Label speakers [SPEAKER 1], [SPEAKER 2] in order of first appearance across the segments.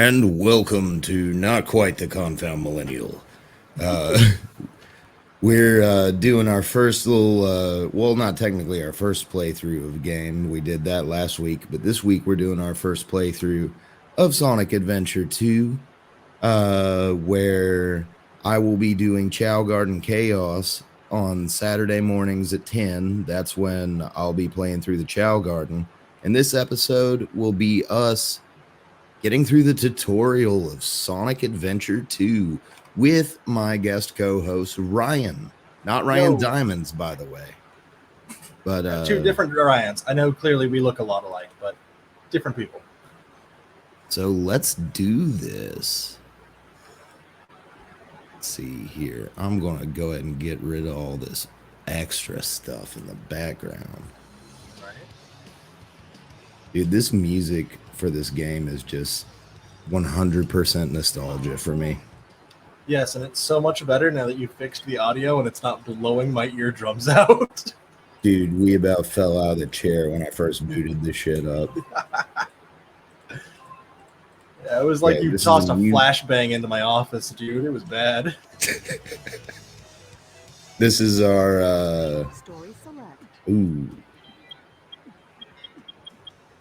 [SPEAKER 1] And welcome to Not Quite the Confound Millennial. Uh, we're doing our first little, well, not technically our first playthrough of a game. We did that last week, but this week we're doing our first playthrough of Sonic Adventure 2, where I will be doing Chao Garden Chaos on Saturday mornings at 10. That's when I'll be playing through the Chao Garden. And this episode will be us getting through the tutorial of Sonic Adventure 2 with my guest co-host Ryan. Not Ryan Diamonds, by the way. But
[SPEAKER 2] two different Ryans. I know clearly we look a lot alike, but different people.
[SPEAKER 1] So let's do this. Let's see here. I'm going to go ahead and get rid of all this extra stuff in the background.
[SPEAKER 2] Right.
[SPEAKER 1] Dude, this music for this game is just 100% nostalgia for me.
[SPEAKER 2] Yes, and it's so much better now that you fixed the audio and it's not blowing my eardrums out.
[SPEAKER 1] Dude, we about fell out of the chair when I first booted this shit up.
[SPEAKER 2] Yeah, it was like you tossed a flashbang into my office, dude. It was bad.
[SPEAKER 1] This is our ooh.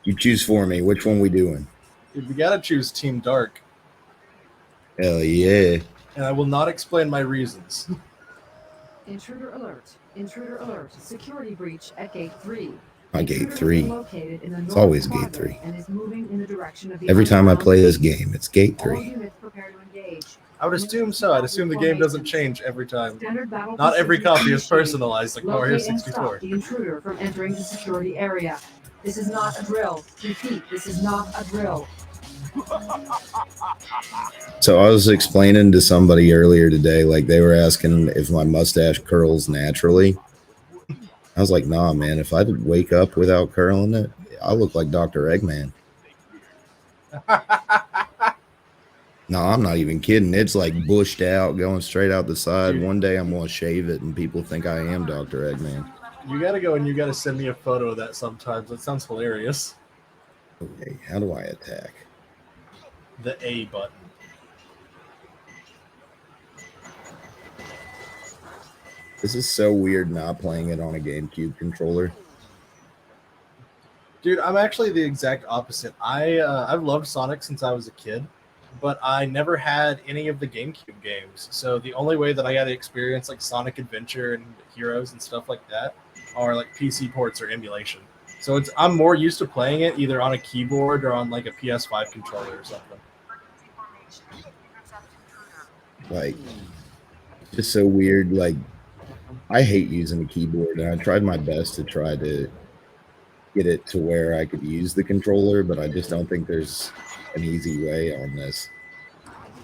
[SPEAKER 1] You choose for me. Which one we doing?
[SPEAKER 2] Dude, we gotta choose Team Dark.
[SPEAKER 1] Hell yeah.
[SPEAKER 2] And I will not explain my reasons.
[SPEAKER 3] Intruder alert. Intruder alert. Security breach at gate 3.
[SPEAKER 1] On gate 3.
[SPEAKER 3] It's
[SPEAKER 1] always gate 3.
[SPEAKER 3] And is moving in the direction of the
[SPEAKER 1] Every time I play this game, it's gate 3.
[SPEAKER 2] I would assume so. I'd assume the game doesn't change every time. Not every copy is personalized like Mario 64.
[SPEAKER 3] The intruder from entering the security area. This is not a drill. Repeat, this is not a drill.
[SPEAKER 1] So I was explaining to somebody earlier today, like they were asking if my mustache curls naturally. I was like, nah, man, if I wake up without curling it, I look like Dr. Eggman. No, I'm not even kidding. It's like bushed out, going straight out the side. One day I'm going to shave it and people think I am Dr. Eggman.
[SPEAKER 2] You got to go and you got to send me a photo of that sometimes. It sounds hilarious.
[SPEAKER 1] Okay, how do I attack?
[SPEAKER 2] The A button.
[SPEAKER 1] This is so weird not playing it on a GameCube controller.
[SPEAKER 2] Dude, I'm actually the exact opposite. I've loved Sonic since I was a kid, but I never had any of the GameCube games. So the only way that I got to experience like Sonic Adventure and Heroes and stuff like that are like PC ports or emulation. So I'm more used to playing it either on a keyboard or on like a PS5 controller or something.
[SPEAKER 1] Like, just so weird. Like, I hate using a keyboard, and I tried my best to try to get it to where I could use the controller, but I just don't think there's an easy way on this.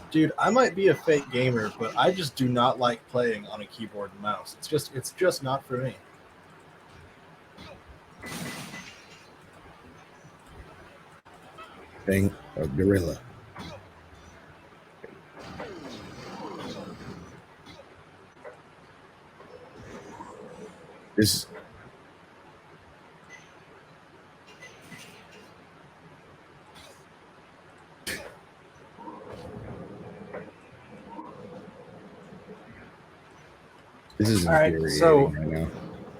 [SPEAKER 2] Dude, I might be a fake gamer, but I just do not like playing on a keyboard and mouse. It's just not for me.
[SPEAKER 1] Thing a gorilla. This is
[SPEAKER 2] all right. So
[SPEAKER 1] right now.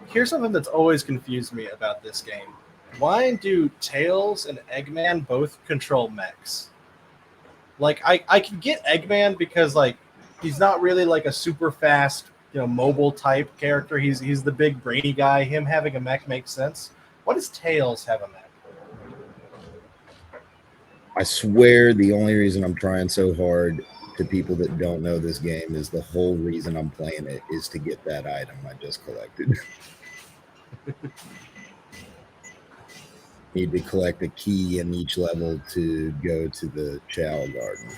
[SPEAKER 2] Here's something that's always confused me about this game. Why do Tails and Eggman both control mechs? Like I can get Eggman because like he's not really like a super fast, mobile type character. He's the big brainy guy. Him having a mech makes sense. Why does Tails have a mech?
[SPEAKER 1] I swear the only reason I'm trying so hard to people that don't know this game is the whole reason I'm playing it is to get that item I just collected. Need to collect a key in each level to go to the Chao Garden.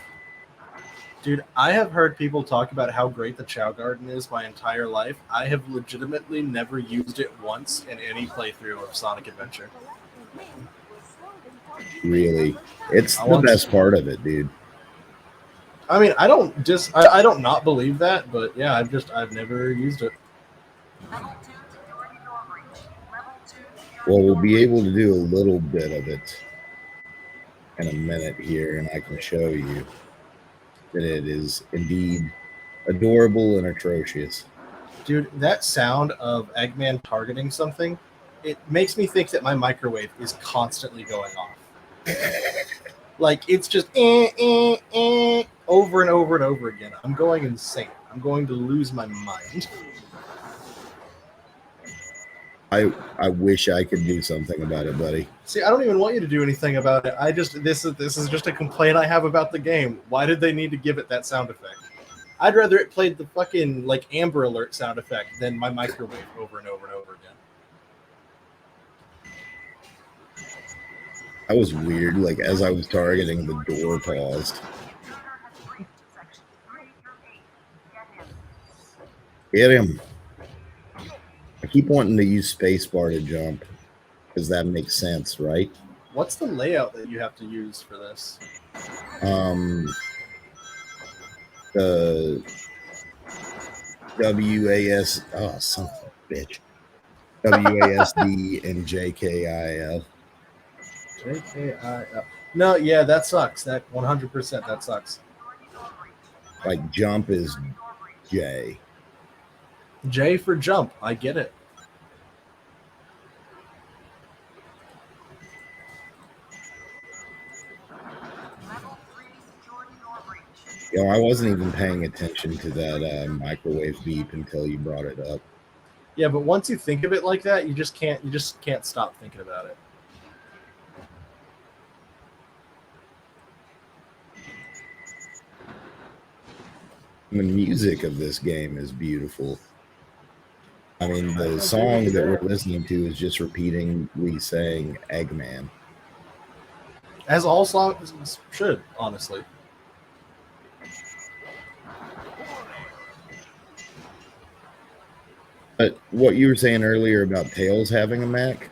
[SPEAKER 2] Dude, I have heard people talk about how great the Chao Garden is my entire life. I have legitimately never used it once in any playthrough of Sonic Adventure.
[SPEAKER 1] Really? It's the best part of it, dude.
[SPEAKER 2] I mean, I don't not believe that, but yeah, I've never used it.
[SPEAKER 1] Well, we'll be able to do a little bit of it in a minute here, and I can show you that it is indeed adorable and atrocious.
[SPEAKER 2] Dude, that sound of Eggman targeting something, it makes me think that my microwave is constantly going off. Like, it's just over and over and over again. I'm going insane. I'm going to lose my mind.
[SPEAKER 1] I wish I could do something about it, buddy.
[SPEAKER 2] See, I don't even want you to do anything about it. This is just a complaint I have about the game. Why did they need to give it that sound effect? I'd rather it played the fucking like Amber Alert sound effect than my microwave over and over and over again.
[SPEAKER 1] That was weird. Like, as I was targeting, the door paused. Get him. I keep wanting to use spacebar to jump because that makes sense, right?
[SPEAKER 2] What's the layout that you have to use for this?
[SPEAKER 1] The WAS. Oh, son of a bitch. WASD and JKIL.
[SPEAKER 2] JKIL. No, yeah, that sucks. That 100%. That sucks.
[SPEAKER 1] Like, jump is J.
[SPEAKER 2] J for jump. I get it.
[SPEAKER 1] You know, I wasn't even paying attention to that microwave beep until you brought it up.
[SPEAKER 2] Yeah, but once you think of it like that, you just can't stop thinking about it.
[SPEAKER 1] The music of this game is beautiful. I mean, the song that we're listening to is just repeatedly saying Eggman.
[SPEAKER 2] As all songs should, honestly.
[SPEAKER 1] But what you were saying earlier about Tails having a Mac,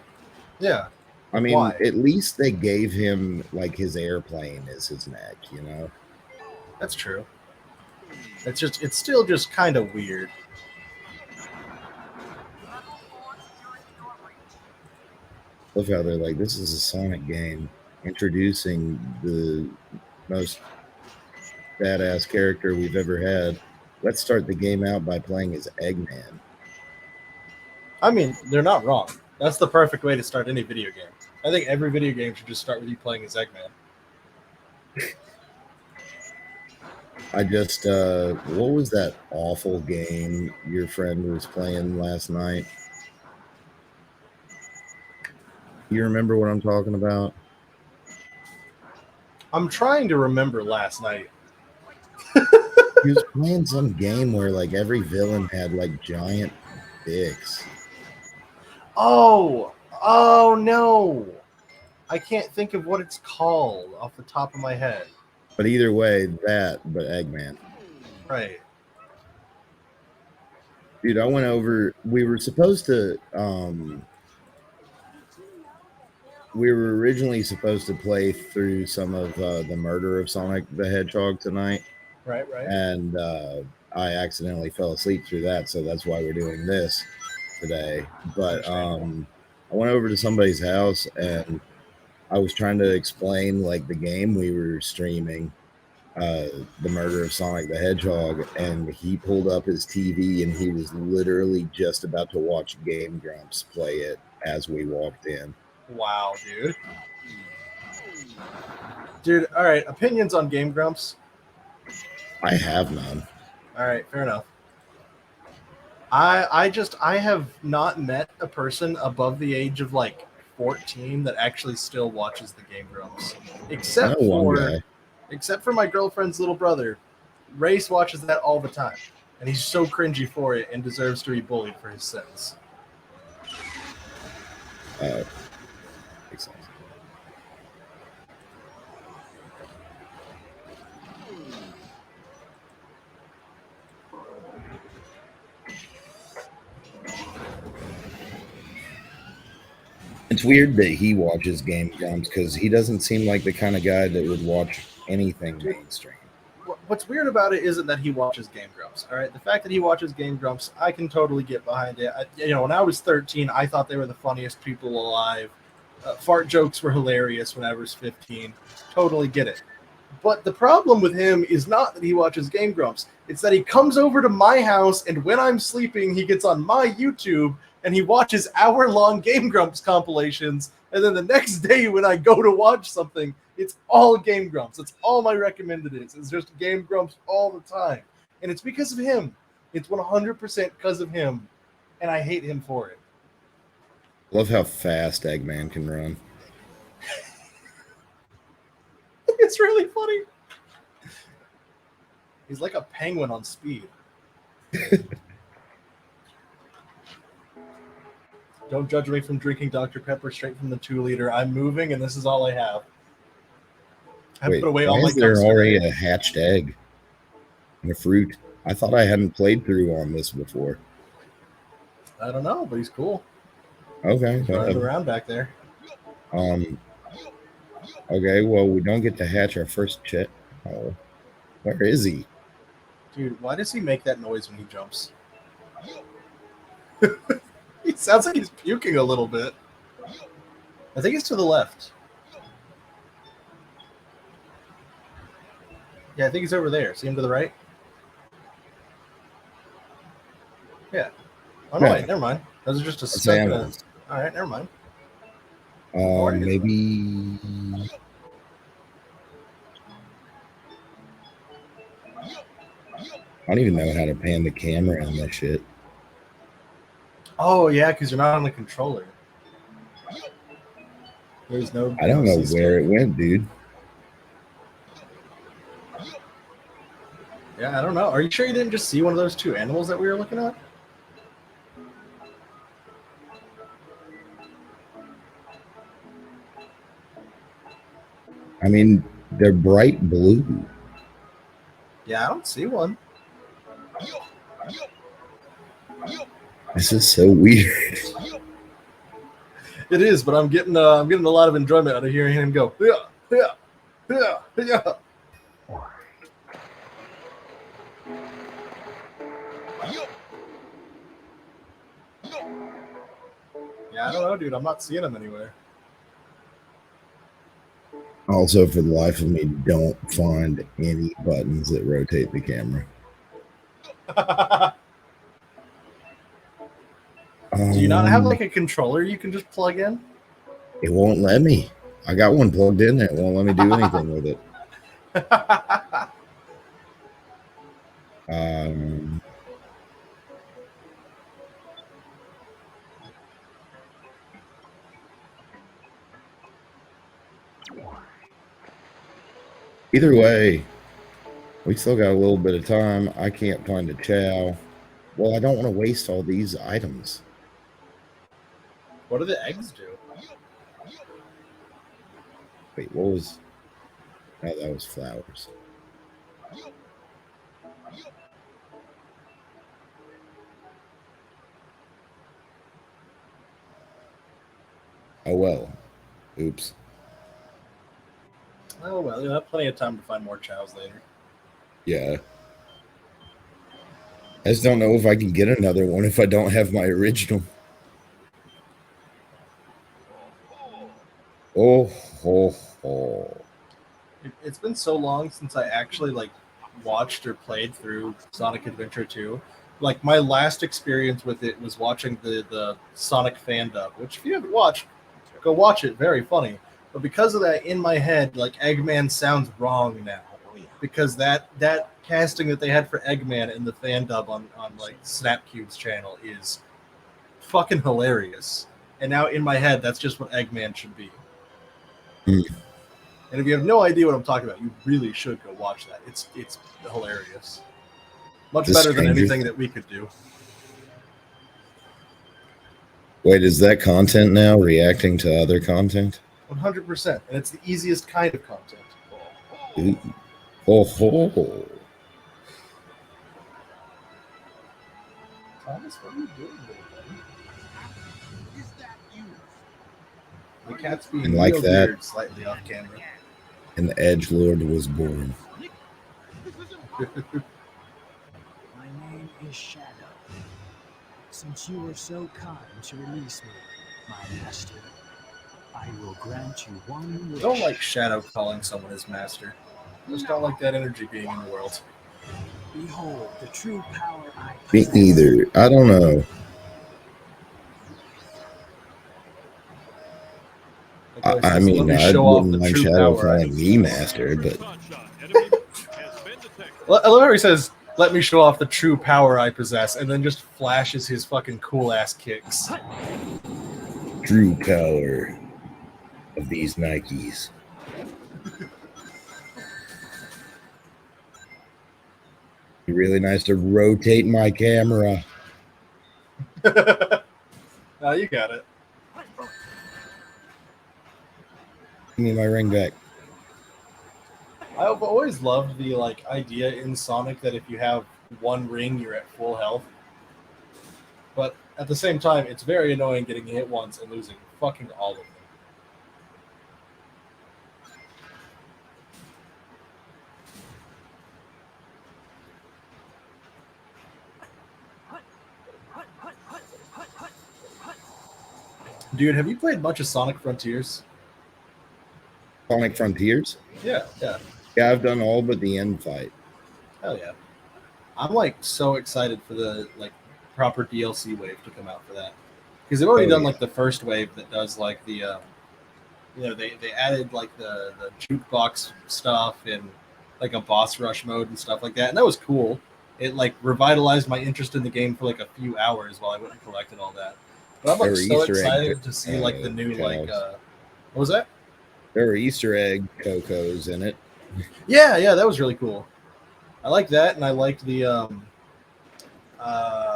[SPEAKER 2] Yeah.
[SPEAKER 1] I mean,
[SPEAKER 2] Why?
[SPEAKER 1] at least they gave him like his airplane as his Mac, you know?
[SPEAKER 2] That's true. It's still just kind of weird.
[SPEAKER 1] Love how they're like, this is a Sonic game introducing the most badass character we've ever had. Let's start the game out by playing as Eggman.
[SPEAKER 2] I mean, they're not wrong. That's the perfect way to start any video game. I think every video game should just start with you playing as Eggman.
[SPEAKER 1] I just, what was that awful game your friend was playing last night? You remember what I'm talking about?
[SPEAKER 2] I'm trying to remember last night.
[SPEAKER 1] He was playing some game where like every villain had like giant dicks.
[SPEAKER 2] Oh no. I can't think of what it's called off the top of my head.
[SPEAKER 1] But either way, that, but Eggman.
[SPEAKER 2] Right.
[SPEAKER 1] Dude, I went over, we were originally supposed to play through some of the Murder of Sonic the Hedgehog tonight.
[SPEAKER 2] Right.
[SPEAKER 1] And I accidentally fell asleep through that, so that's why we're doing this today. But I went over to somebody's house and I was trying to explain like the game we were streaming, the Murder of Sonic the Hedgehog, and he pulled up his TV and he was literally just about to watch Game Grumps play it as we walked in.
[SPEAKER 2] Wow, dude. Dude, all right. Opinions on Game Grumps?
[SPEAKER 1] I have none.
[SPEAKER 2] All right, fair enough. I have not met a person above the age of like 14 that actually still watches the Game Grumps, except for my girlfriend's little brother. Race watches that all the time, and he's so cringy for it and deserves to be bullied for his sins.
[SPEAKER 1] Makes sense. It's weird that he watches Game Grumps because he doesn't seem like the kind of guy that would watch anything mainstream.
[SPEAKER 2] What's weird about it isn't that he watches Game Grumps. All right, the fact that he watches Game Grumps, I can totally get behind it. When I was 13, I thought they were the funniest people alive. Fart jokes were hilarious when I was 15. Totally get it. But the problem with him is not that he watches Game Grumps. It's that he comes over to my house, and when I'm sleeping, he gets on my YouTube, and he watches hour-long Game Grumps compilations, and then the next day when I go to watch something, it's all Game Grumps. That's all my recommended is. It's just Game Grumps all the time. And it's because of him. It's 100% because of him, and I hate him for it.
[SPEAKER 1] Love how fast Eggman can run.
[SPEAKER 2] It's really funny. He's like a penguin on speed. Don't judge me from drinking Dr. Pepper straight from the 2-liter. I'm moving, and this is all I have. I
[SPEAKER 1] Wait,
[SPEAKER 2] put away
[SPEAKER 1] why
[SPEAKER 2] all my
[SPEAKER 1] is there
[SPEAKER 2] cups
[SPEAKER 1] already
[SPEAKER 2] today.
[SPEAKER 1] a hatched egg and a fruit? I thought I hadn't played through on this before.
[SPEAKER 2] I don't know, but he's cool.
[SPEAKER 1] Okay.
[SPEAKER 2] He's running around back there.
[SPEAKER 1] Okay, well, we don't get to hatch our first chit. Oh, where is he?
[SPEAKER 2] Dude, why does he make that noise when he jumps? He sounds like he's puking a little bit. I think he's to the left. Yeah, I think he's over there. See him to the right? Yeah. Oh, no,
[SPEAKER 1] Yeah.
[SPEAKER 2] wait, never mind. Those are just a
[SPEAKER 1] It's
[SPEAKER 2] stuck in a...
[SPEAKER 1] animals.
[SPEAKER 2] All right, never mind. Where is
[SPEAKER 1] Maybe. I don't even know how to pan the camera on that shit.
[SPEAKER 2] Oh, yeah, because you're not on the controller. There's no...
[SPEAKER 1] I don't know
[SPEAKER 2] C
[SPEAKER 1] where
[SPEAKER 2] stick.
[SPEAKER 1] it went, dude.
[SPEAKER 2] Yeah, I don't know. Are you sure you didn't just see one of those two animals that we were looking at?
[SPEAKER 1] I mean, they're bright blue.
[SPEAKER 2] Yeah, I don't see one.
[SPEAKER 1] This is so weird.
[SPEAKER 2] It is, but I'm getting a lot of enjoyment out of hearing him go. Yeah. Yeah, I don't know, dude. I'm not seeing him anywhere.
[SPEAKER 1] Also, for the life of me, don't find any buttons that rotate the camera.
[SPEAKER 2] Do you not have like a controller you can just plug in?
[SPEAKER 1] It won't let me. I got one plugged in there. It won't let me do anything with it. Either way, we still got a little bit of time. I can't find a Chao. Well, I don't want to waste all these items.
[SPEAKER 2] What do the eggs do?
[SPEAKER 1] Wait, what was... Oh, that was flowers. Oh, well. Oops.
[SPEAKER 2] Oh, well, you'll have plenty of time to find more chows later.
[SPEAKER 1] Yeah. I just don't know if I can get another one if I don't have my original. Oh, ho, ho.
[SPEAKER 2] It's been so long since I actually like watched or played through Sonic Adventure 2. Like my last experience with it was watching the Sonic fan dub, which if you haven't watched, go watch it. Very funny. But because of that, in my head, like Eggman sounds wrong now. Because that casting that they had for Eggman in the fan dub on like Snapcube's channel is fucking hilarious. And now in my head, that's just what Eggman should be. And if you have no idea what I'm talking about, you really should go watch that. It's hilarious. Much better than anything that we could do.
[SPEAKER 1] Wait, is that content now reacting to other content?
[SPEAKER 2] 100%. And it's the easiest kind of content.
[SPEAKER 1] Ooh. Oh, ho.
[SPEAKER 2] Thomas, what are you doing there, buddy? The cat's being
[SPEAKER 1] And like
[SPEAKER 2] real
[SPEAKER 1] that,
[SPEAKER 2] weird, slightly off camera.
[SPEAKER 1] An edgelord was born.
[SPEAKER 4] My name is Shadow. Since you were so kind to release me, my master,
[SPEAKER 5] I will grant you one wish.
[SPEAKER 2] I don't like shadow calling someone his master. I just don't like that energy being in the world.
[SPEAKER 5] Behold the true power I
[SPEAKER 1] Me
[SPEAKER 5] possess.
[SPEAKER 1] neither. I don't know.
[SPEAKER 2] Like
[SPEAKER 1] I
[SPEAKER 2] says, let
[SPEAKER 1] mean,
[SPEAKER 2] me
[SPEAKER 1] I
[SPEAKER 2] show off the
[SPEAKER 1] wouldn't mind
[SPEAKER 2] true
[SPEAKER 1] Shadow
[SPEAKER 2] power I
[SPEAKER 1] calling me
[SPEAKER 2] possess.
[SPEAKER 1] master, but
[SPEAKER 2] I love how he says, let me show off the true power I possess, and then just flashes his fucking cool ass kicks.
[SPEAKER 1] true power of these Nikes. Be really nice to rotate my camera.
[SPEAKER 2] Oh, you got it.
[SPEAKER 1] Give me my ring back.
[SPEAKER 2] I've always loved the idea in Sonic that if you have one ring, you're at full health. But at the same time, it's very annoying getting hit once and losing fucking all of them. Dude, have you played much of Sonic Frontiers?
[SPEAKER 1] Sonic Frontiers?
[SPEAKER 2] Yeah.
[SPEAKER 1] Yeah, I've done all but the end fight.
[SPEAKER 2] Hell yeah. I'm so excited for the proper DLC wave to come out for that. Because they've already done the first wave that does the they added the jukebox stuff and a boss rush mode and stuff like that, and that was cool. It revitalized my interest in the game for a few hours while I went and collected all that. But I'm so
[SPEAKER 1] Easter egg
[SPEAKER 2] excited to see the new
[SPEAKER 1] cows.
[SPEAKER 2] what was that?
[SPEAKER 1] There were Easter egg Cocos in it.
[SPEAKER 2] Yeah, that was really cool. I liked that, and I liked the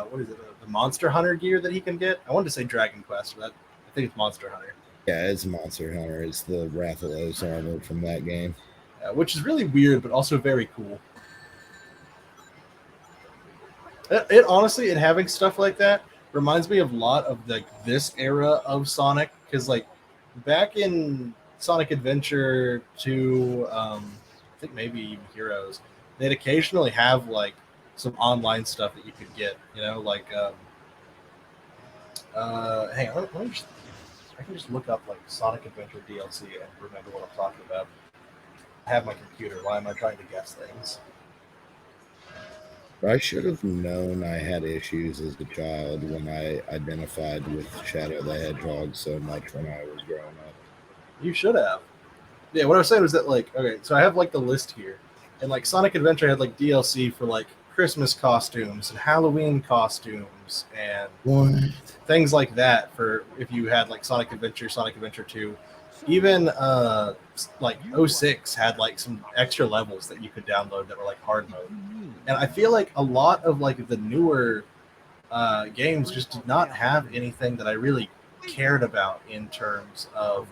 [SPEAKER 2] what is it? The Monster Hunter gear that he can get. I wanted to say Dragon Quest, but I think it's Monster Hunter.
[SPEAKER 1] Yeah, it's Monster Hunter. It's the Rathalos armor from that game.
[SPEAKER 2] Yeah, which is really weird, but also very cool. It honestly, having stuff like that reminds me of a lot of this era of Sonic, because back in Sonic Adventure 2, I think maybe even Heroes, they'd occasionally have some online stuff that you could get. Hang on, let me just, I can just look up Sonic Adventure DLC and remember what I'm talking about. I have my computer. Why am I trying to guess things?
[SPEAKER 1] I should have known I had issues as a child when I identified with Shadow the Hedgehog so much when I was growing up.
[SPEAKER 2] You should have. Yeah, what I was saying was that okay, so I have the list here, and Sonic Adventure had DLC for Christmas costumes and Halloween costumes and
[SPEAKER 1] What?
[SPEAKER 2] things like that for if you had Sonic Adventure 2. Even 06 had some extra levels that you could download that were hard mode. And I feel a lot of the newer games just did not have anything that I really cared about in terms of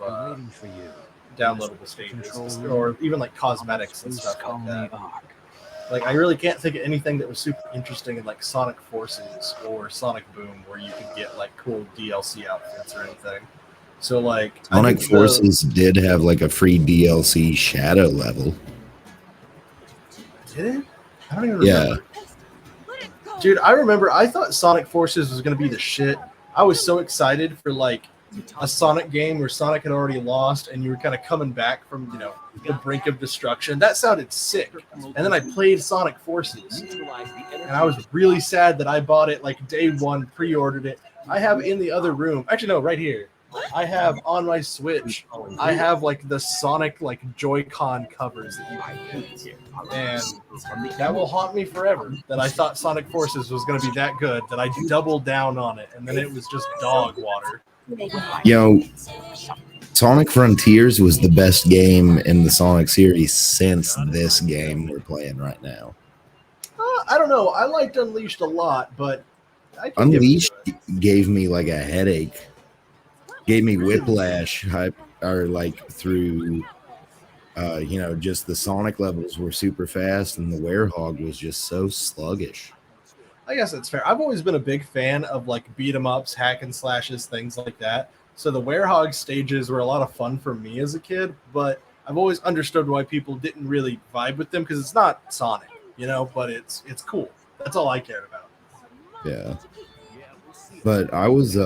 [SPEAKER 2] downloadable stages or even cosmetics and stuff like that. I really can't think of anything that was super interesting in Sonic Forces or Sonic Boom where you could get cool DLC outfits or anything. So
[SPEAKER 1] Sonic Forces did have a free DLC Shadow level.
[SPEAKER 2] Did it? I don't even remember. Dude, I remember I thought Sonic Forces was going to be the shit. I was so excited for a Sonic game where Sonic had already lost and you were kind of coming back from, the brink of destruction. That sounded sick. And then I played Sonic Forces. And I was really sad that I bought it day one, pre-ordered it. I have in the other room, actually no, right here. I have on my Switch, I have the Sonic Joy-Con covers that you can get. And that will haunt me forever, that I thought Sonic Forces was going to be that good, that I doubled down on it, and then it was just dog water.
[SPEAKER 1] Sonic Frontiers was the best game in the Sonic series since this game we're playing right now.
[SPEAKER 2] I don't know. I liked Unleashed a lot, but
[SPEAKER 1] Unleashed gave me a headache. Gave me whiplash through just the Sonic levels were super fast and the Werehog was just so sluggish.
[SPEAKER 2] I guess that's fair. I've always been a big fan of beat 'em ups, hack and slashes, things like that. So the Werehog stages were a lot of fun for me as a kid, but I've always understood why people didn't really vibe with them because it's not Sonic, but it's cool. That's all I cared about.
[SPEAKER 1] Yeah. But I was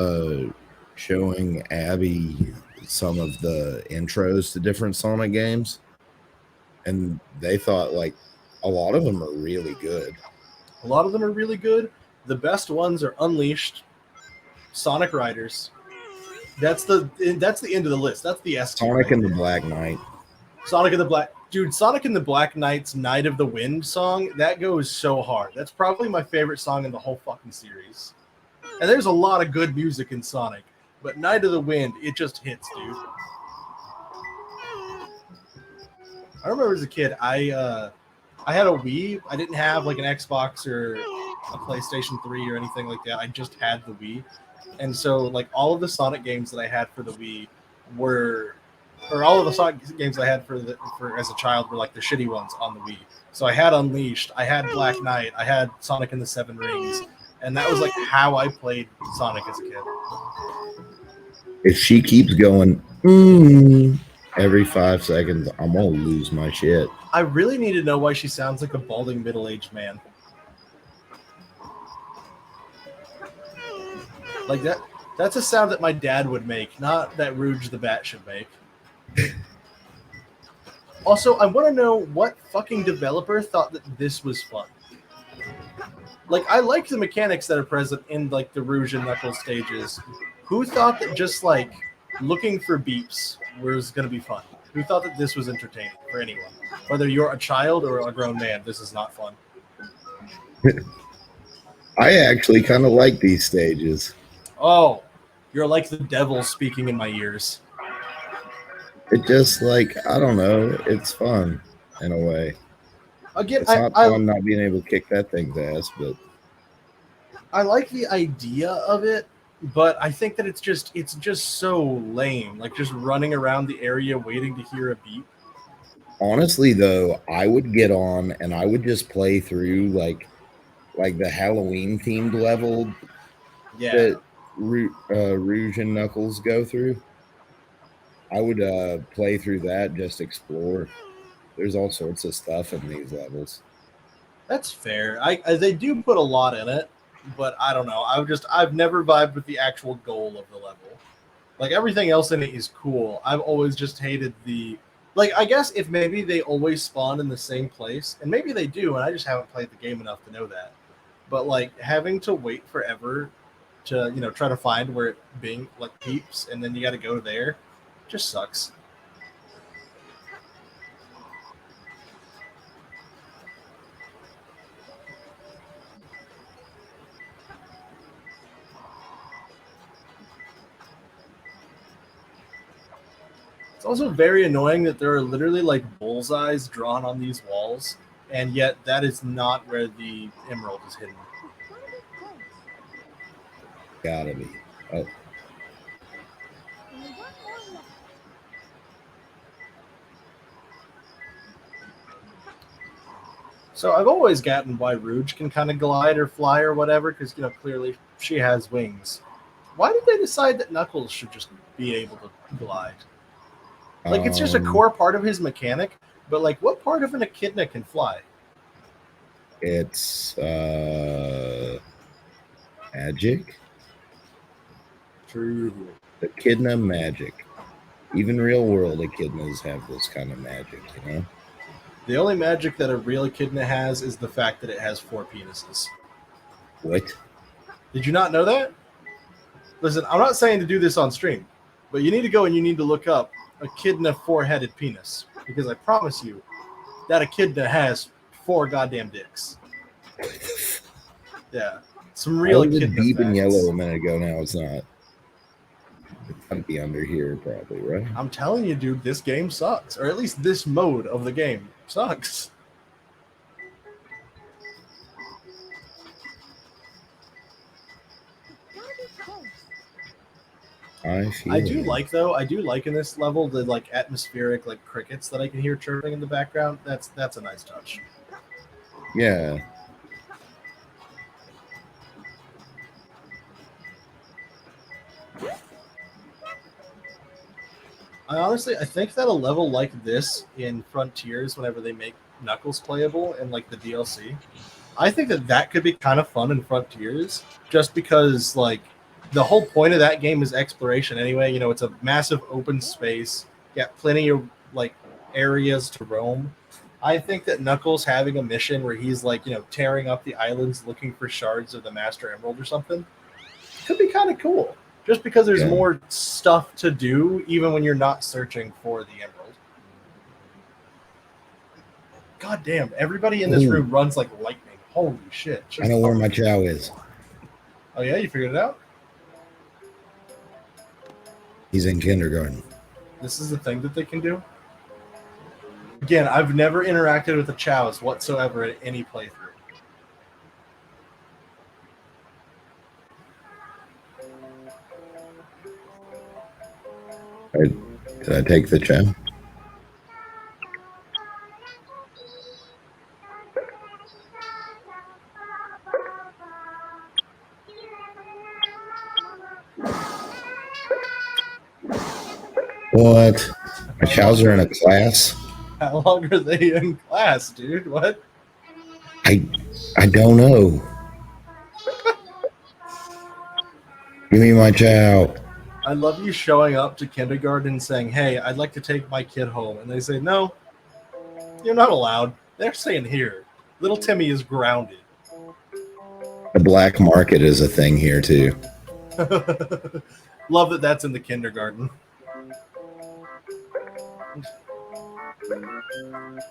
[SPEAKER 1] showing Abby some of the intros to different Sonic games, and they thought like a lot of them are really good.
[SPEAKER 2] A lot of them are really good. The best ones are Unleashed, Sonic Riders. That's the end of the list. That's the S tier.
[SPEAKER 1] Sonic
[SPEAKER 2] right
[SPEAKER 1] and the
[SPEAKER 2] there.
[SPEAKER 1] Black Knight.
[SPEAKER 2] Sonic and the Black Dude, Sonic and the Black Knight's Night of the Wind song, that goes so hard. That's probably my favorite song in the whole fucking series. And there's a lot of good music in Sonic, but Night of the Wind, it just hits, dude. I remember as a kid, I had a Wii. I didn't have like an Xbox or a PlayStation 3 or anything like that. I just had the Wii. And so like all of the Sonic games that I had for the Wii were all of the Sonic games I had for as a child were like the shitty ones on the Wii. So I had Unleashed, I had Black Knight, I had Sonic and the Seven Rings, and that was like how I played Sonic as a kid.
[SPEAKER 1] If she keeps going every 5 seconds, I'm gonna lose my shit.
[SPEAKER 2] I really need to know why she sounds like a balding middle-aged man. Like that's a sound that my dad would make, not that Rouge the Bat should make. Also, I want to know what fucking developer thought that this was fun. Like, I like the mechanics that are present in like the Rouge and Knuckles stages. Who thought that just like looking for beeps was going to be fun? Who thought that this was entertaining for anyone? Whether you're a child or a grown man, this is not fun.
[SPEAKER 1] I actually kind of like these stages.
[SPEAKER 2] Oh, you're like the devil speaking in my ears.
[SPEAKER 1] It just like, I don't know, it's fun in a way.
[SPEAKER 2] Again,
[SPEAKER 1] It's not fun not being able to kick that thing's ass, but
[SPEAKER 2] I like the idea of it, but I think that it's just so lame. Like just running around the area waiting to hear a beep.
[SPEAKER 1] honestly though, I would get on and I would just play through like the Halloween themed level
[SPEAKER 2] Yeah.
[SPEAKER 1] that Rouge and Knuckles go through. I would play through that, just explore. There's all sorts of stuff in these levels.
[SPEAKER 2] That's fair. They do put a lot in it, but I don't know. I've never vibed with the actual goal of the level. Like everything else in it is cool. I've always just hated the I guess if maybe they always spawn in the same place, and maybe they do, and I just haven't played the game enough to know that. But like having to wait forever to try to find where it being like peeps, and then you got to go there, just sucks. It's also very annoying that there are literally like bullseyes drawn on these walls, and yet that is not where the emerald is hidden.
[SPEAKER 1] Gotta be. Oh,
[SPEAKER 2] So I've always gotten why Rouge can kind of glide or fly or whatever, because clearly she has wings. Why did they decide that Knuckles should just be able to glide? Like it's just a core part of his mechanic, but like what part of an echidna can fly?
[SPEAKER 1] It's magic.
[SPEAKER 2] True.
[SPEAKER 1] Echidna magic. Even real world echidnas have this kind of magic, you know?
[SPEAKER 2] The only magic that a real echidna has is the fact that it has 4 penises.
[SPEAKER 1] What?
[SPEAKER 2] Did you not know that? Listen, I'm not saying to do this on stream, but you need to go and you need to look up echidna 4-headed penis, because I promise you that echidna has 4 goddamn dicks. Yeah, some real echidna
[SPEAKER 1] deep and
[SPEAKER 2] facts.
[SPEAKER 1] yellow a minute ago. Now it's not. It's gotta be under here, probably, right?
[SPEAKER 2] I'm telling you, dude, this game sucks, or at least this mode of the game sucks. I do like in this level the like atmospheric like crickets that I can hear chirping in the background. That's a nice touch.
[SPEAKER 1] Yeah.
[SPEAKER 2] I think that a level like this in Frontiers, whenever they make Knuckles playable in like the DLC, I think that could be kind of fun in Frontiers, just because like the whole point of that game is exploration anyway. You know, it's a massive open space. You got plenty of like areas to roam. I think that Knuckles having a mission where he's like, you know, tearing up the islands looking for shards of the Master Emerald or something could be kind of cool. Just because there's more stuff to do even when you're not searching for the emerald. God damn, everybody in this room runs like lightning. Holy shit.
[SPEAKER 1] I know where my Chao is.
[SPEAKER 2] Oh yeah, you figured it out?
[SPEAKER 1] He's in kindergarten.
[SPEAKER 2] This is the thing that they can do? Again, I've never interacted with the Chaos whatsoever at any playthrough.
[SPEAKER 1] Did I take the Chao? What? My Chaos are in a class?
[SPEAKER 2] How long are they in class, dude? What?
[SPEAKER 1] I don't know. Give me my Chao.
[SPEAKER 2] I love you showing up to kindergarten saying, hey, I'd like to take my kid home. And they say, no, you're not allowed. They're staying here. Little Timmy is grounded.
[SPEAKER 1] The black market is a thing here, too.
[SPEAKER 2] Love that that's in the kindergarten.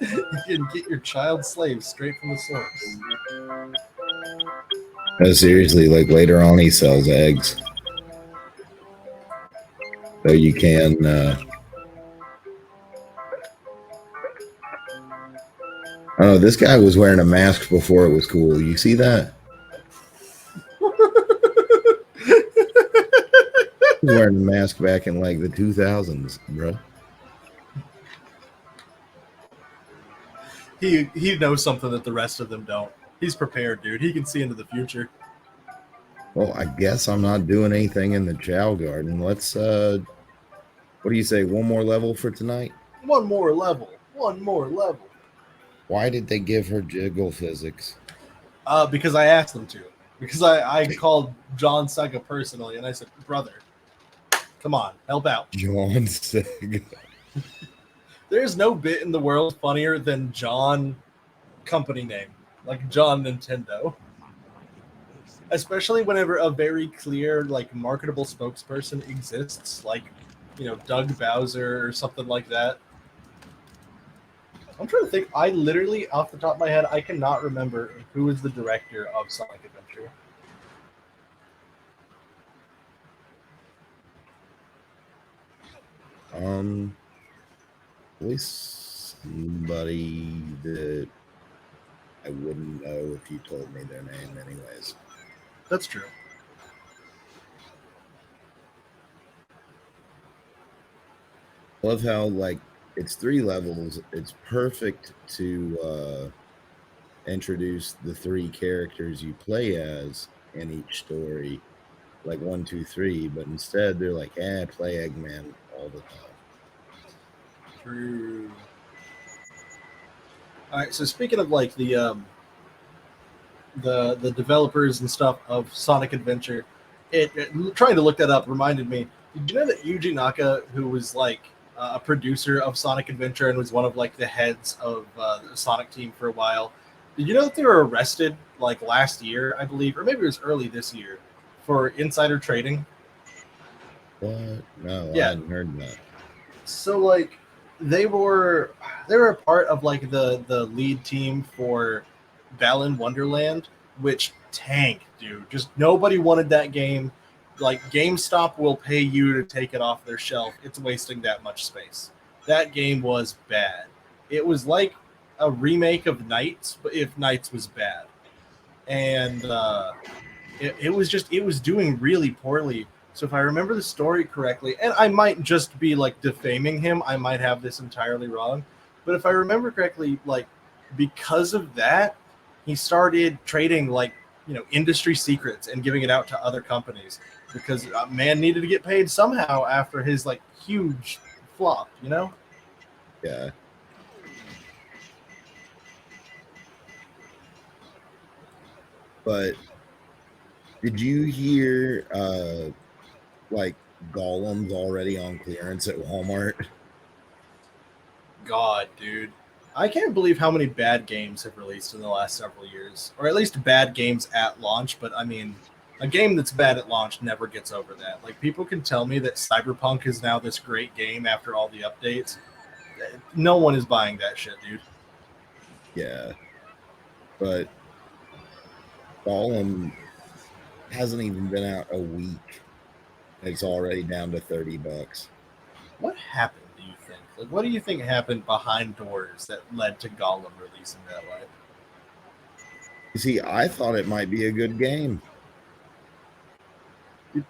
[SPEAKER 2] You can get your child slave straight from the source.
[SPEAKER 1] No, seriously, like later on he sells eggs. So you can oh, this guy was wearing a mask before it was cool. You see that? He was wearing a mask back in like the 2000s, bro.
[SPEAKER 2] He knows something that the rest of them don't. He's prepared, dude. He can see into the future.
[SPEAKER 1] Well, I guess I'm not doing anything in the Chao Garden. Let's what do you say? One more level for tonight?
[SPEAKER 2] One more level. One more level.
[SPEAKER 1] Why did they give her jiggle physics?
[SPEAKER 2] Because I asked them to. Because I called John Sega personally and I said, brother, come on, help out.
[SPEAKER 1] John Sega.
[SPEAKER 2] There's no bit in the world funnier than John company name. Like John Nintendo. Especially whenever a very clear, like, marketable spokesperson exists, like, you know, Doug Bowser or something like that. I'm trying to think. I literally, off the top of my head, I cannot remember who is the director of Sonic Adventure.
[SPEAKER 1] At least somebody that I wouldn't know if you told me their name anyways.
[SPEAKER 2] That's true.
[SPEAKER 1] Love how, like, it's 3 levels. It's perfect to introduce the 3 characters you play as in each story, like 1, 2, 3. But instead, they're like, play Eggman all the time.
[SPEAKER 2] True. All right. So speaking of like the developers and stuff of Sonic Adventure, trying to look that up reminded me. Did you know that Yuji Naka, who was like a producer of Sonic Adventure and was one of like the heads of the Sonic team for a while, did you know that they were arrested like last year, I believe, or maybe it was early this year, for insider trading?
[SPEAKER 1] What? No,
[SPEAKER 2] Yeah.
[SPEAKER 1] I hadn't heard that.
[SPEAKER 2] So like they were a part of like the lead team for Balan Wonderland, which tanked, dude. Just nobody wanted that game. Like GameStop will pay you to take it off their shelf. It's wasting that much space. That game was bad. It was like a remake of Knights, but if Knights was bad. And it was doing really poorly. So if I remember the story correctly, and I might just be like defaming him, I might have this entirely wrong, but if I remember correctly, like because of that, he started trading like, you know, industry secrets and giving it out to other companies because man needed to get paid somehow after his like huge flop, you know?
[SPEAKER 1] Yeah. But Did you hear like Golem's already on clearance at Walmart?
[SPEAKER 2] God, dude. I can't believe how many bad games have released in the last several years. Or at least bad games at launch, but I mean, a game that's bad at launch never gets over that. Like, people can tell me that Cyberpunk is now this great game after all the updates. No one is buying that shit, dude.
[SPEAKER 1] Yeah. But Golem hasn't even been out a week. It's already down to $30.
[SPEAKER 2] What happened, do you think? Like, what do you think happened behind doors that led to Gollum releasing that way?
[SPEAKER 1] You see, I thought it might be a good game.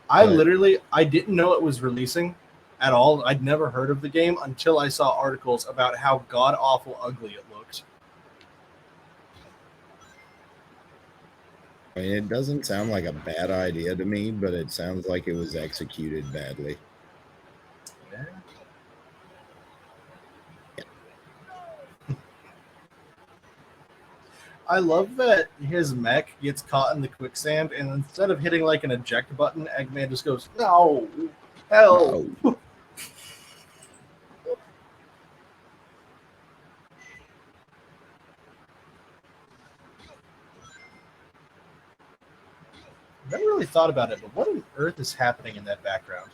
[SPEAKER 2] I
[SPEAKER 1] But-
[SPEAKER 2] literally, I didn't know it was releasing at all. I'd never heard of the game until I saw articles about how god-awful ugly it looked.
[SPEAKER 1] I mean, it doesn't sound like a bad idea to me, but it sounds like it was executed badly.
[SPEAKER 2] Yeah. I love that his mech gets caught in the quicksand, and instead of hitting like an eject button, Eggman just goes, "No, hell."
[SPEAKER 1] Oh,
[SPEAKER 2] I've never really thought about it, but what on earth is happening in that background?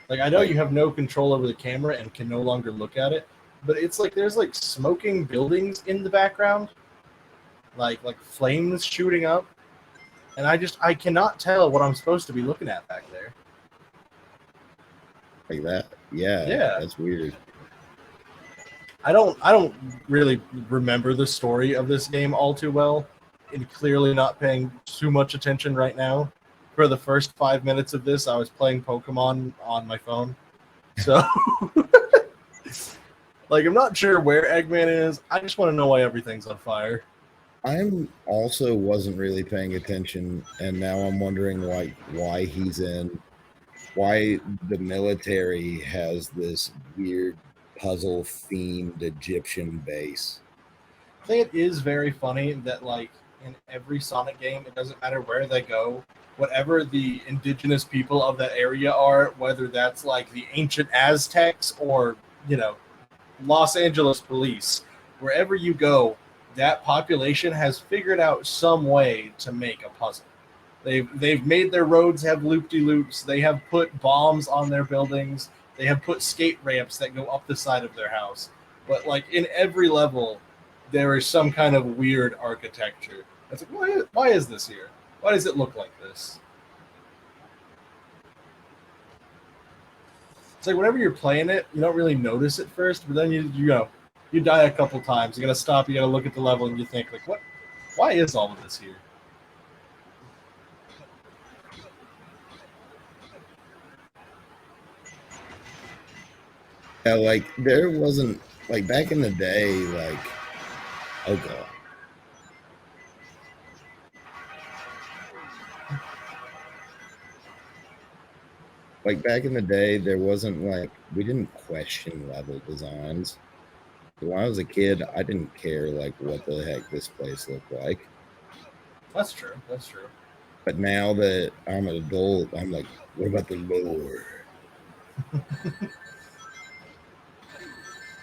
[SPEAKER 2] Like, I know you have no control over the camera and can no longer look at it, but it's like there's like smoking buildings in the background, like flames shooting up, and I cannot tell what I'm supposed to be looking at back there.
[SPEAKER 1] like that. Yeah,
[SPEAKER 2] Yeah.
[SPEAKER 1] That's weird.
[SPEAKER 2] I don't really remember the story of this game all too well, and clearly not paying too much attention right now. For the first 5 minutes of this, I was playing Pokemon on my phone. So, like, I'm not sure where Eggman is. I just want to know why everything's on fire.
[SPEAKER 1] I'm also wasn't really paying attention, and now I'm wondering why he's in, why the military has this weird puzzle themed Egyptian base.
[SPEAKER 2] I think it is very funny that, like, in every Sonic game, it doesn't matter where they go, whatever the indigenous people of that area are, whether that's like the ancient Aztecs or, you know, Los Angeles police, wherever you go, that population has figured out some way to make a puzzle. They've made their roads have loop-de-loops. They have put bombs on their buildings. They have put skate ramps that go up the side of their house. But like in every level, there is some kind of weird architecture. It's like, why is this here? Why does it look like this? It's like whenever you're playing it, you don't really notice it first, but then you die a couple times. You gotta stop. You gotta look at the level, and you think like, what? Why is all of this here?
[SPEAKER 1] Yeah, like there wasn't like back in the day, like oh god. Like back in the day, there wasn't like we didn't question level designs. When I was a kid, I didn't care like what the heck this place looked like.
[SPEAKER 2] That's true. That's true.
[SPEAKER 1] But now that I'm an adult, I'm like, what about the lore?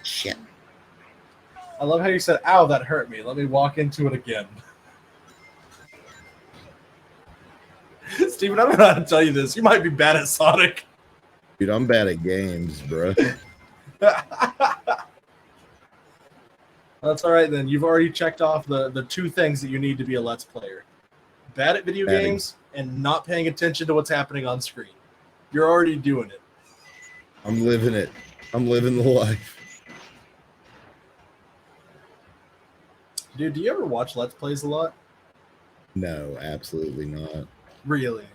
[SPEAKER 1] Shit.
[SPEAKER 2] I love how you said, "Ow, that hurt me. Let me walk into it again." Steven, I don't know how to tell you this. You might be bad at Sonic.
[SPEAKER 1] Dude, I'm bad at games, bro.
[SPEAKER 2] That's all right then. You've already checked off the two things that you need to be a Let's Player. Bad at video
[SPEAKER 1] Bad at-
[SPEAKER 2] games and not paying attention to what's happening on screen. You're already doing it.
[SPEAKER 1] I'm living it. I'm living the life.
[SPEAKER 2] Dude, do you ever watch Let's Plays a lot?
[SPEAKER 1] No, absolutely not.
[SPEAKER 2] Really?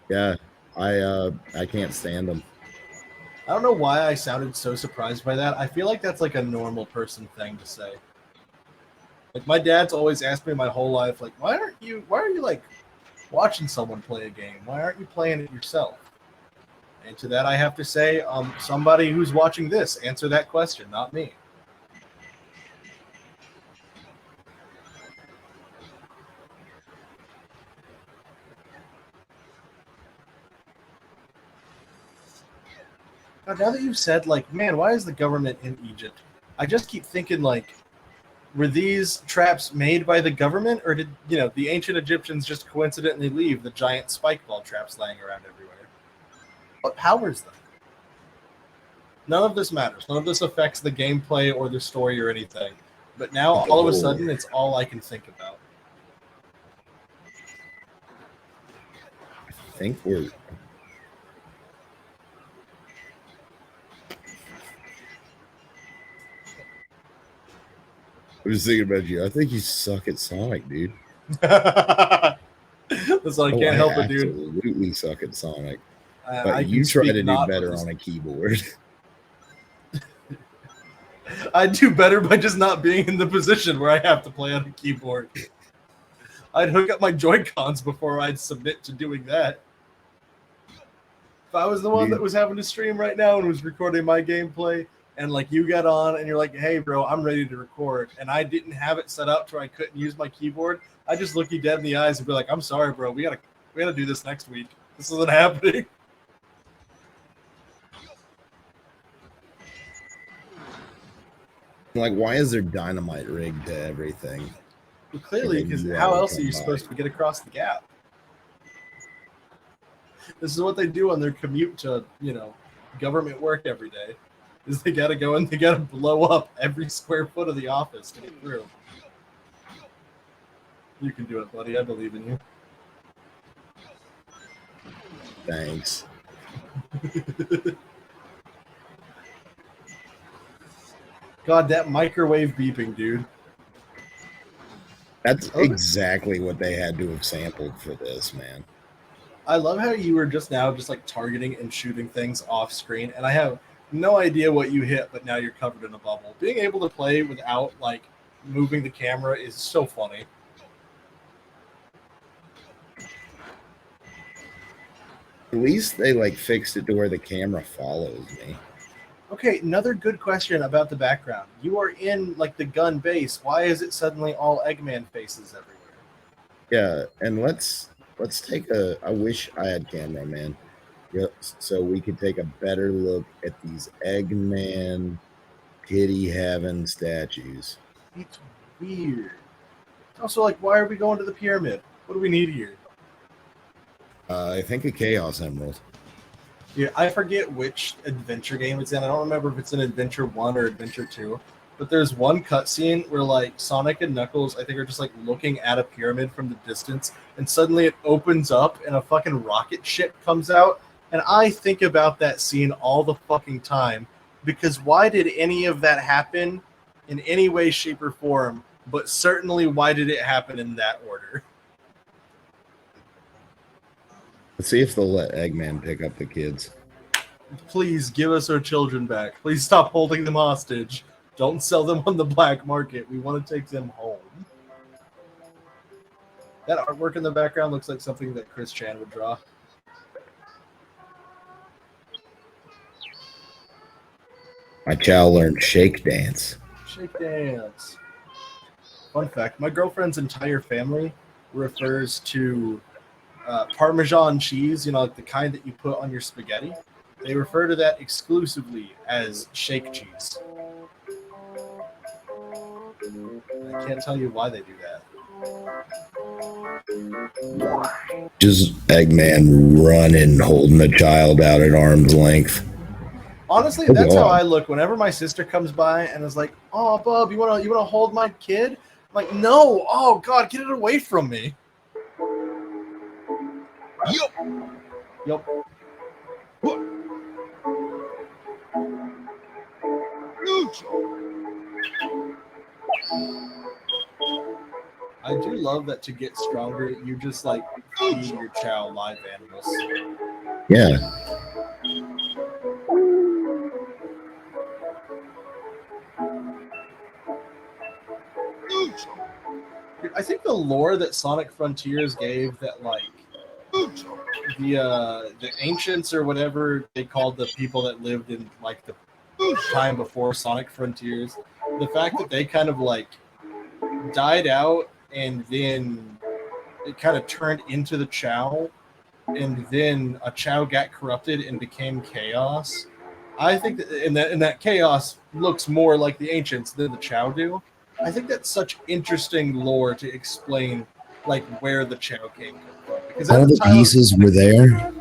[SPEAKER 1] Yeah, I can't stand them.
[SPEAKER 2] I don't know why I sounded so surprised by that. I feel like that's like a normal person thing to say. Like my dad's always asked me my whole life, like, why aren't you like watching someone play a game? Why aren't you playing it yourself? And to that I have to say, somebody who's watching this, answer that question, not me. God, now that you've said, like, man, why is the government in Egypt? I just keep thinking, like, were these traps made by the government, or did, the ancient Egyptians just coincidentally leave the giant spike ball traps laying around everywhere? What powers them? None of this matters. None of this affects the gameplay or the story or anything. But now, all of a sudden, it's all I can think about.
[SPEAKER 1] I think we're... I was thinking about you. I think you suck at Sonic, dude.
[SPEAKER 2] That's all I can't help it, dude.
[SPEAKER 1] Absolutely suck at Sonic.
[SPEAKER 2] I
[SPEAKER 1] you try to do
[SPEAKER 2] not
[SPEAKER 1] better on a keyboard.
[SPEAKER 2] I do better by just not being in the position where I have to play on a keyboard. I'd hook up my Joy-Cons before I'd submit to doing that. If I was the one that was having to stream right now and was recording my gameplay, and like you got on and you're like, hey bro, I'm ready to record, and I didn't have it set up to where I couldn't use my keyboard, I just look you dead in the eyes and be like, I'm sorry bro, we gotta do this next week. This isn't happening.
[SPEAKER 1] Like, why is there dynamite rigged to everything?
[SPEAKER 2] Well, clearly, because how else are you supposed to get across the gap? This is what they do on their commute to, government work every day. Is they gotta go and they gotta blow up every square foot of the office to get through. You can do it, buddy. I believe in you.
[SPEAKER 1] Thanks.
[SPEAKER 2] God, that microwave beeping, dude.
[SPEAKER 1] That's exactly what they had to have sampled for this, man.
[SPEAKER 2] I love how you were just now just like targeting and shooting things off screen, and I have no idea what you hit, but now you're covered in a bubble. Being able to play without like moving the camera is so funny.
[SPEAKER 1] At least they like fixed it to where the camera follows me.
[SPEAKER 2] Okay, another good question about the background. You are in like the gun base. Why is it suddenly all Eggman faces everywhere?
[SPEAKER 1] Yeah, and let's take a... I wish I had camera, man. Yep, so we could take a better look at these Eggman titty-having statues.
[SPEAKER 2] It's weird. Also, like, why are we going to the pyramid? What do we need here?
[SPEAKER 1] I think a Chaos Emerald.
[SPEAKER 2] Yeah, I forget which adventure game it's in. I don't remember if it's in Adventure 1 or Adventure 2. But there's one cutscene where, like, Sonic and Knuckles, I think, are just, like, looking at a pyramid from the distance. And suddenly it opens up and a fucking rocket ship comes out. And I think about that scene all the fucking time. Because why did any of that happen in any way, shape, or form? But certainly, why did it happen in that order?
[SPEAKER 1] Let's see if they'll let Eggman pick up the kids.
[SPEAKER 2] Please give us our children back. Please stop holding them hostage. Don't sell them on the black market. We want to take them home. That artwork in the background looks like something that Chris Chan would draw.
[SPEAKER 1] My child learned shake dance.
[SPEAKER 2] Shake dance. Fun fact, my girlfriend's entire family refers to Parmesan cheese, like the kind that you put on your spaghetti. They refer to that exclusively as shake cheese. I can't tell you why they do that.
[SPEAKER 1] Just Eggman running, holding the child out at arm's length.
[SPEAKER 2] Honestly, that's how I look whenever my sister comes by and is like, "Oh, Bub, you wanna hold my kid?" I'm like, no, oh God, get it away from me. Yup.
[SPEAKER 4] What?
[SPEAKER 2] I do love that to get stronger, you just like feed your child live animals.
[SPEAKER 1] Yeah.
[SPEAKER 2] I think the lore that Sonic Frontiers gave that like the ancients or whatever they called the people that lived in like the time before Sonic Frontiers, the fact that they kind of like died out and then it kind of turned into the Chao, and then a Chao got corrupted and became Chaos, I think that in that chaos looks more like the ancients than the Chao do. I think that's such interesting lore to explain, like where the Chao came from. Because at
[SPEAKER 1] All
[SPEAKER 2] the
[SPEAKER 1] the
[SPEAKER 2] time of-
[SPEAKER 1] pieces were there,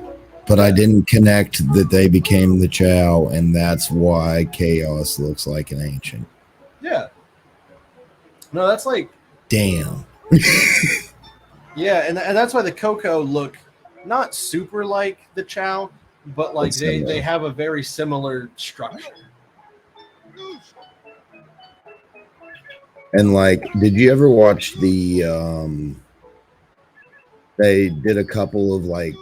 [SPEAKER 1] but I
[SPEAKER 2] Yeah.
[SPEAKER 1] didn't connect that they became the Chao, and that's why Chaos looks like an ancient.
[SPEAKER 2] Yeah. No, that's like
[SPEAKER 1] Damn.
[SPEAKER 2] yeah, and that's why the Coco look not super like the Chao, but like
[SPEAKER 1] But
[SPEAKER 2] they
[SPEAKER 1] similar.
[SPEAKER 2] have a very similar structure.
[SPEAKER 1] And like, did you ever watch the they did a couple of like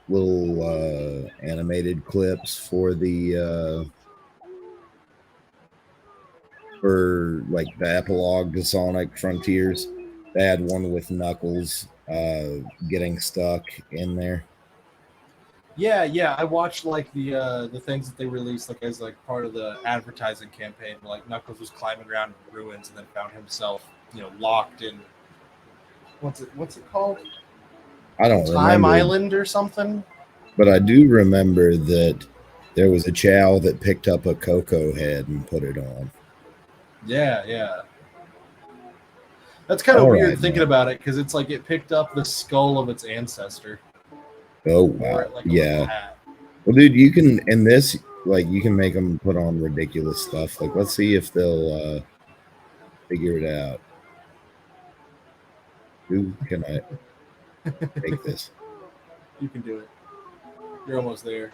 [SPEAKER 1] little animated clips for the for like the epilogue to Sonic Frontiers? They had one with Knuckles getting stuck in there.
[SPEAKER 2] Yeah, I watched like the things that they released like as like part of the advertising campaign. Like Knuckles was climbing around in ruins and then found himself, locked in what's it called?
[SPEAKER 1] I don't
[SPEAKER 2] Time
[SPEAKER 1] remember,
[SPEAKER 2] Island or something.
[SPEAKER 1] but I do remember that there was a Chao that picked up a Coco head and put it on.
[SPEAKER 2] Yeah. That's kind of
[SPEAKER 1] All
[SPEAKER 2] weird
[SPEAKER 1] right,
[SPEAKER 2] thinking
[SPEAKER 1] man.
[SPEAKER 2] about it because it's like it picked up the skull of its ancestor.
[SPEAKER 1] Oh
[SPEAKER 2] Wore
[SPEAKER 1] wow,
[SPEAKER 2] it like a little hat.
[SPEAKER 1] Well, dude, you can in this like you can make them put on ridiculous stuff. Like, let's see if they'll figure it out. Who can I take this?
[SPEAKER 2] You can do it. You're almost there.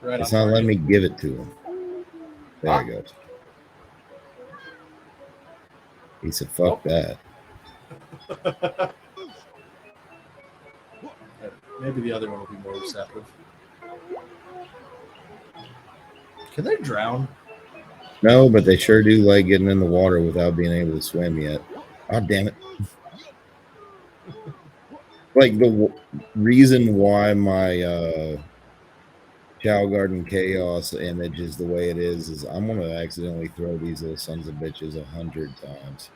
[SPEAKER 2] Right.
[SPEAKER 1] It's
[SPEAKER 2] on
[SPEAKER 1] not letting me
[SPEAKER 2] target.
[SPEAKER 1] give it to him. There it goes. He said, "Fuck that."
[SPEAKER 2] Maybe the other one will be more receptive. Can they drown?
[SPEAKER 1] No, but they sure do like getting in the water without being able to swim yet. God damn it. Like the reason why my Chao Garden Chaos image is the way it is I'm going to accidentally throw these little sons of bitches 100 times.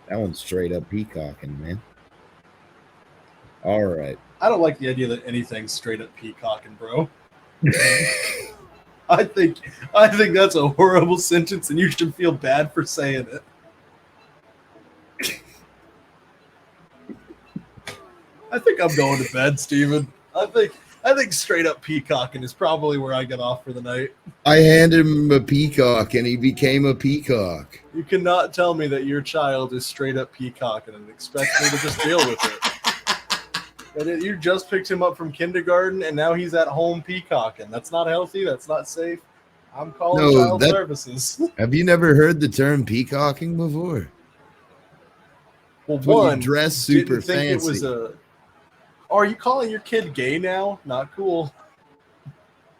[SPEAKER 1] That one's straight up peacocking, man. All right.
[SPEAKER 2] I don't like the idea that anything's straight up peacocking, bro. I think that's a horrible sentence, and you should feel bad for saying it. I think I'm going to bed, Steven. I think straight up peacocking is probably where I get off for the night.
[SPEAKER 1] I handed him a peacock and he became a peacock.
[SPEAKER 2] You cannot tell me that your child is straight up peacocking and expect me to just deal with it. And you just picked him up from kindergarten and now he's at home peacocking. That's not healthy. That's not safe. I'm calling child services.
[SPEAKER 1] Have you never heard the term peacocking before?
[SPEAKER 2] Well,
[SPEAKER 1] It's when you
[SPEAKER 2] one,
[SPEAKER 1] dress super
[SPEAKER 2] didn't think
[SPEAKER 1] fancy.
[SPEAKER 2] it was a. Oh, are you calling your kid gay now? Not cool.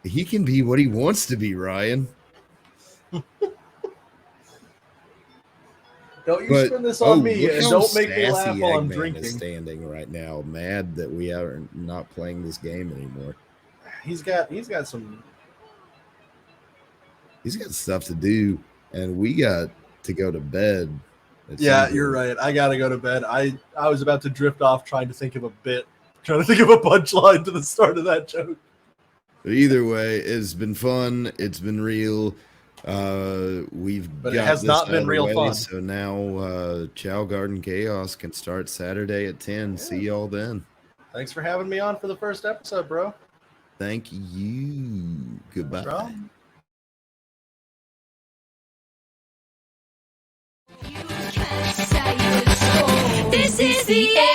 [SPEAKER 1] He can be what he wants to be, Ryan.
[SPEAKER 2] Don't you spin this on me,
[SPEAKER 1] look
[SPEAKER 2] and
[SPEAKER 1] how
[SPEAKER 2] don't make me
[SPEAKER 1] sassy
[SPEAKER 2] laugh while I'm
[SPEAKER 1] Eggman
[SPEAKER 2] drinking.
[SPEAKER 1] is standing right now, mad that we are not playing this game anymore.
[SPEAKER 2] He's got some.
[SPEAKER 1] He's got stuff to do, and we got to go to bed.
[SPEAKER 2] Yeah, you're right. I gotta go to bed. I was about to drift off trying to think of a punchline to the start of that joke.
[SPEAKER 1] But either way, it's been fun. It's been real. But
[SPEAKER 2] it has not been real fun.
[SPEAKER 1] So now Chao Garden Chaos can start Saturday at 10. See y'all then.
[SPEAKER 2] Thanks for having me on for the first episode, bro.
[SPEAKER 1] Thank you. Goodbye.
[SPEAKER 2] Bro.
[SPEAKER 6] This is the end.